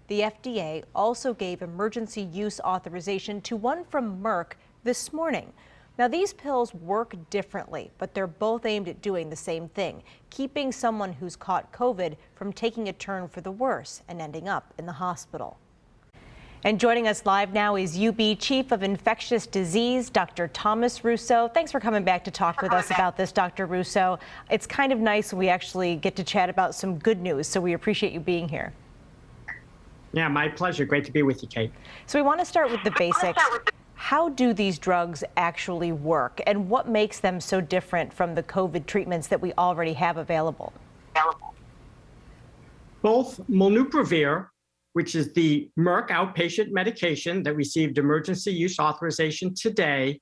The FDA also gave emergency use authorization to one from Merck this morning. Now, these pills work differently, but they're both aimed at doing the same thing, keeping someone who's caught COVID from taking a turn for the worse and ending up in the hospital. And joining us live now is UB Chief of Infectious Disease, Dr. Thomas Russo. Thanks for coming back to talk with us about this, Dr. Russo. It's kind of nice when we actually get to chat about some good news, so we appreciate you being here. Yeah, my pleasure. Great to be with you, Kate. So we want to start with the basics. How do these drugs actually work, and what makes them so different from the COVID treatments that we already have available? Both molnupiravir, which is the Merck outpatient medication that received emergency use authorization today,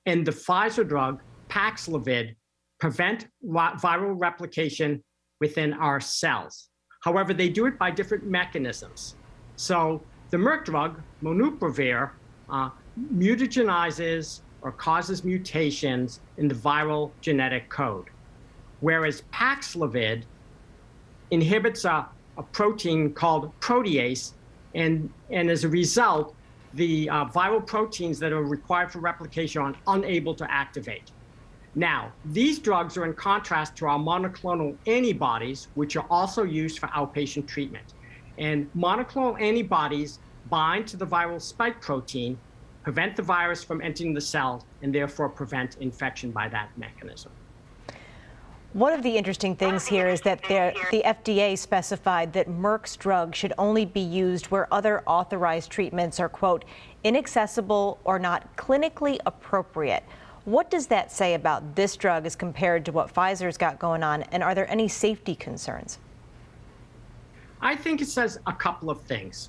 and the Pfizer drug Paxlovid prevent viral replication within our cells. However, they do it by different mechanisms. So the Merck drug, molnupiravir, mutagenizes or causes mutations in the viral genetic code, whereas Paxlovid inhibits a protein called protease, and as a result, the viral proteins that are required for replication are unable to activate. Now, these drugs are in contrast to our monoclonal antibodies, which are also used for outpatient treatment. And monoclonal antibodies bind to the viral spike protein, prevent the virus from entering the cell, and therefore prevent infection by that mechanism. One of the interesting things here is that the FDA specified that Merck's drug should only be used where other authorized treatments are, quote, inaccessible or not clinically appropriate. What does that say about this drug as compared to what Pfizer's got going on, and are there any safety concerns? I think it says a couple of things.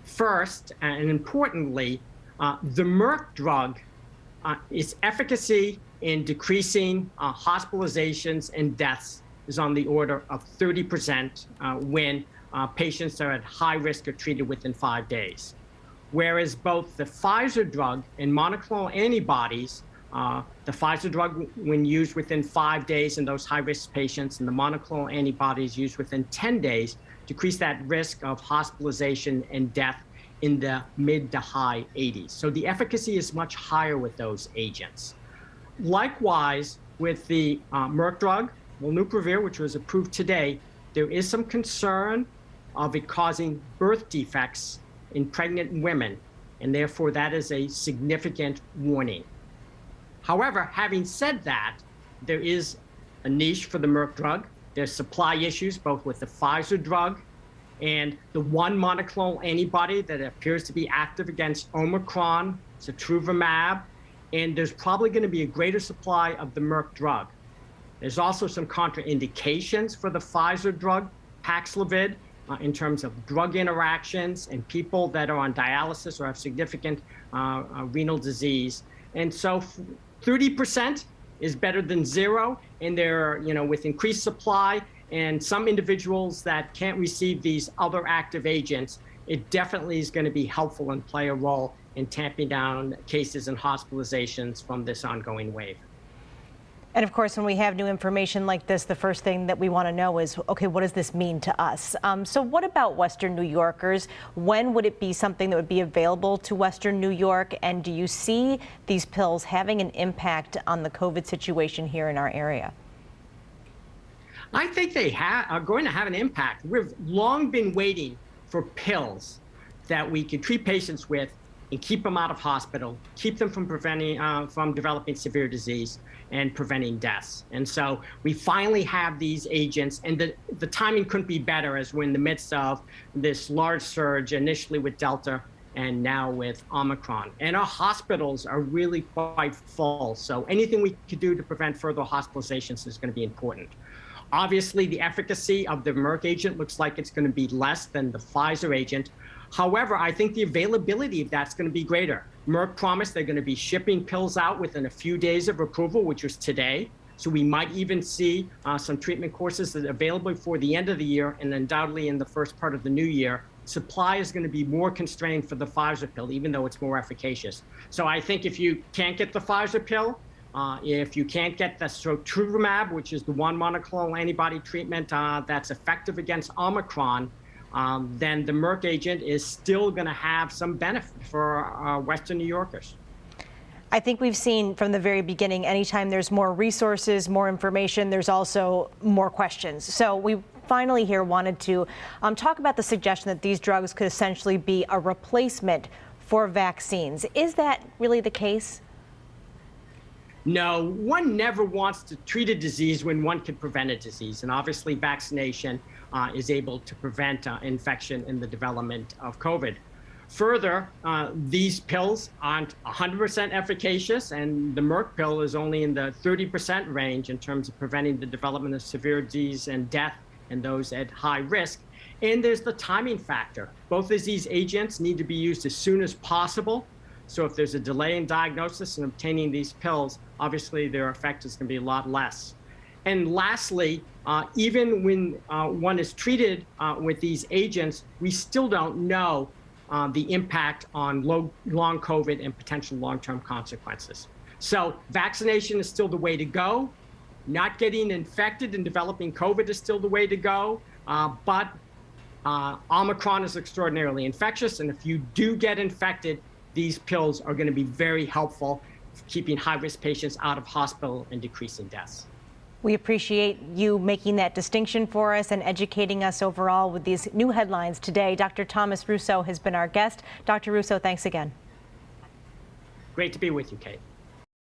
First, and importantly, the Merck drug, its efficacy in decreasing hospitalizations and deaths is on the order of 30% when patients are at high risk are treated within 5 days. Whereas both the Pfizer drug and monoclonal antibodies, the Pfizer drug, when used within 5 days in those high-risk patients, and the monoclonal antibodies used within 10 days, decrease that risk of hospitalization and death in the mid to high 80s. So the efficacy is much higher with those agents. Likewise, with the Merck drug, molnupiravir, which was approved today, there is some concern of it causing birth defects in pregnant women, and therefore that is a significant warning. However, having said that, there is a niche for the Merck drug. There's supply issues both with the Pfizer drug and the one monoclonal antibody that appears to be active against Omicron, sotrovimab, and there's probably going to be a greater supply of the Merck drug. There's also some contraindications for the Pfizer drug, Paxlovid, in terms of drug interactions and people that are on dialysis or have significant renal disease. And so 30% is better than zero, and they're, with increased supply and some individuals that can't receive these other active agents, it definitely is going to be helpful and play a role in tamping down cases and hospitalizations from this ongoing wave. And of course, when we have new information like this, the first thing that we want to know is, okay, what does this mean to us? So what about Western New Yorkers? When would it be something that would be available to Western New York? And do you see these pills having an impact on the COVID situation here in our area? I think they are going to have an impact. We've long been waiting for pills that we can treat patients with and keep them out of hospital, keep them from developing severe disease and preventing deaths. And so we finally have these agents, and the timing couldn't be better as we're in the midst of this large surge, initially with Delta and now with Omicron. And our hospitals are really quite full. So anything we could do to prevent further hospitalizations is going to be important. Obviously, the efficacy of the Merck agent looks like it's going to be less than the Pfizer agent. However, I think the availability of that's going to be greater. Merck promised they're going to be shipping pills out within a few days of approval, which was today. So we might even see some treatment courses that are available before the end of the year, and undoubtedly in the first part of the new year. Supply is going to be more constrained for the Pfizer pill, even though it's more efficacious. So I think if you can't get the Pfizer pill, if you can't get the sotrovimab, which is the one monoclonal antibody treatment that's effective against Omicron, then the Merck agent is still going to have some benefit for Western New Yorkers. I think we've seen from the very beginning, anytime there's more resources, more information, there's also more questions. So we finally here wanted to talk about the suggestion that these drugs could essentially be a replacement for vaccines. Is that really the case? No, one never wants to treat a disease when one can prevent a disease. And obviously vaccination is able to prevent infection in the development of COVID. Further, these pills aren't 100% efficacious, and the Merck pill is only in the 30% range in terms of preventing the development of severe disease and death in those at high risk. And there's the timing factor. Both of these agents need to be used as soon as possible. So if there's a delay in diagnosis and obtaining these pills, obviously their effect is going to be a lot less. And lastly, even when one is treated with these agents, we still don't know the impact on long COVID and potential long-term consequences. So vaccination is still the way to go. Not getting infected and developing COVID is still the way to go. But Omicron is extraordinarily infectious. And if you do get infected, these pills are going to be very helpful for keeping high-risk patients out of hospital and decreasing deaths. We appreciate you making that distinction for us and educating us overall with these new headlines today. Dr. Thomas Russo has been our guest. Dr. Russo, thanks again. Great to be with you, Kate.